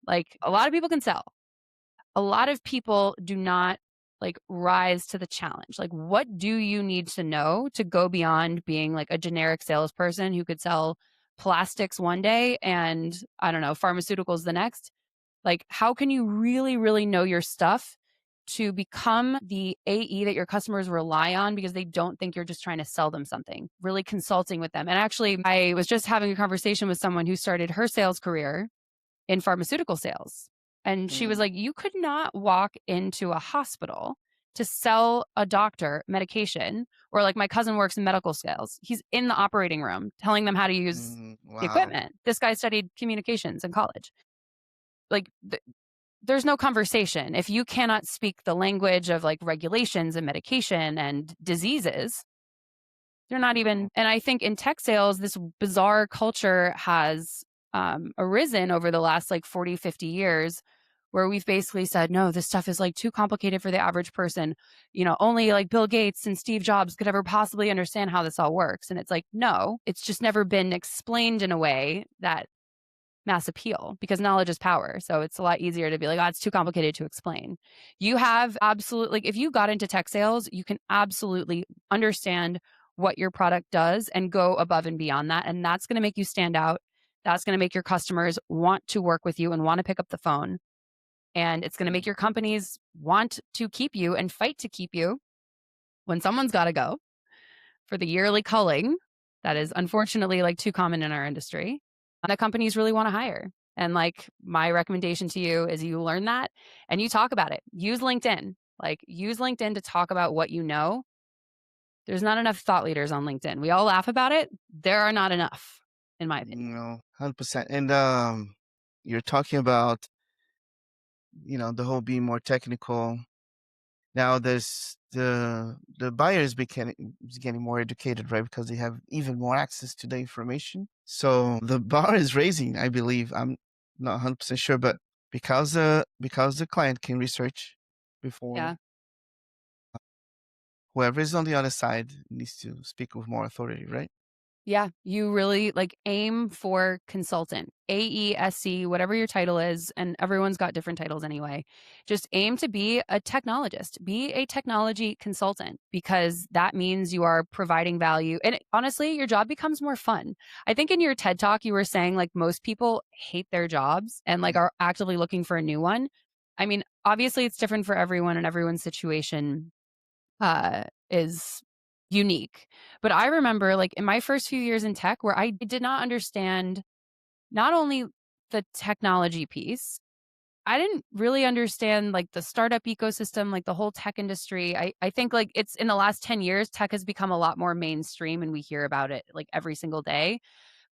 Like a lot of people can sell. A lot of people do not like rise to the challenge. Like, what do you need to know to go beyond being like a generic salesperson who could sell plastics one day and I don't know, pharmaceuticals the next? Like, how can you really, really know your stuff to become the AE that your customers rely on because they don't think you're just trying to sell them something, really consulting with them. And actually, I was just having a conversation with someone who started her sales career in pharmaceutical sales. And she was Mm, like, you could not walk into a hospital to sell a doctor medication, or like my cousin works in medical sales. He's in the operating room telling them how to use the wow. equipment. This guy studied communications in college. Like, there's no conversation. If you cannot speak the language of like regulations and medication and diseases, they're not even. And I think in tech sales, this bizarre culture has arisen over the last like 40, 50 years where we've basically said, no, this stuff is like too complicated for the average person. You know, only like Bill Gates and Steve Jobs could ever possibly understand how this all works. And it's like, no, it's just never been explained in a way that mass appeal because knowledge is power. So it's a lot easier to be like, oh, it's too complicated to explain. You have absolutely, like, if you got into tech sales, you can absolutely understand what your product does and go above and beyond that. And that's going to make you stand out. That's going to make your customers want to work with you and want to pick up the phone. And it's going to make your companies want to keep you and fight to keep you when someone's got to go for the yearly culling. That is unfortunately like too common in our industry. The companies really want to hire. And like my recommendation to you is you learn that and you talk about it. Use LinkedIn. Like use LinkedIn to talk about what you know. There's not enough thought leaders on LinkedIn. We all laugh about it. There are not enough, in my opinion. 100%. And you're talking about, the whole being more technical. Now there's the buyers getting more educated, right? Because they have even more access to the information. So the bar is raising, I believe. I'm not 100% sure, but because the client can research before Yeah. whoever is on the other side needs to speak with more authority, right? Yeah, you really like aim for consultant, AESC, whatever your title is, and everyone's got different titles anyway. Just aim to be a technologist, be a technology consultant, because that means you are providing value. And honestly, your job becomes more fun. I think in your TED talk, you were saying like most people hate their jobs and like Mm, are actively looking for a new one. I mean, obviously, it's different for everyone and everyone's situation is unique. But I remember like in my first few years in tech where I did not understand not only the technology piece, I didn't really understand like the startup ecosystem, like the whole tech industry. I think like it's in the last 10 years, tech has become a lot more mainstream and we hear about it like every single day.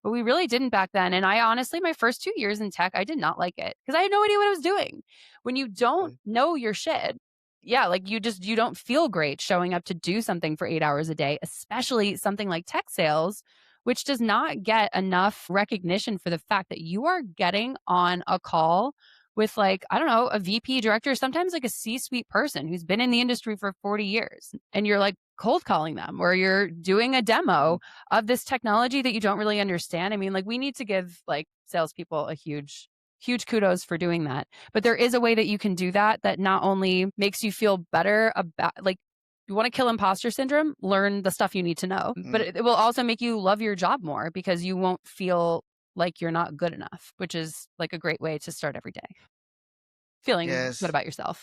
But we really didn't back then. And I honestly, my first 2 years in tech, I did not like it because I had no idea what I was doing. When you don't okay. know your shit, yeah, like you don't feel great showing up to do something for 8 hours a day, especially something like tech sales, which does not get enough recognition for the fact that you are getting on a call with like, I don't know, a VP director, sometimes like a C suite person who's been in the industry for 40 years. And you're like cold calling them or you're doing a Mm, demo of this technology that you don't really understand. I mean, like we need to give like salespeople a huge kudos for doing that. But there is a way that you can do that that not only makes you feel better about like you want to kill imposter syndrome, learn the stuff you need to know. But mm, it will also make you love your job more because you won't feel like you're not good enough, which is like a great way to start every day. Feeling good yes. about yourself.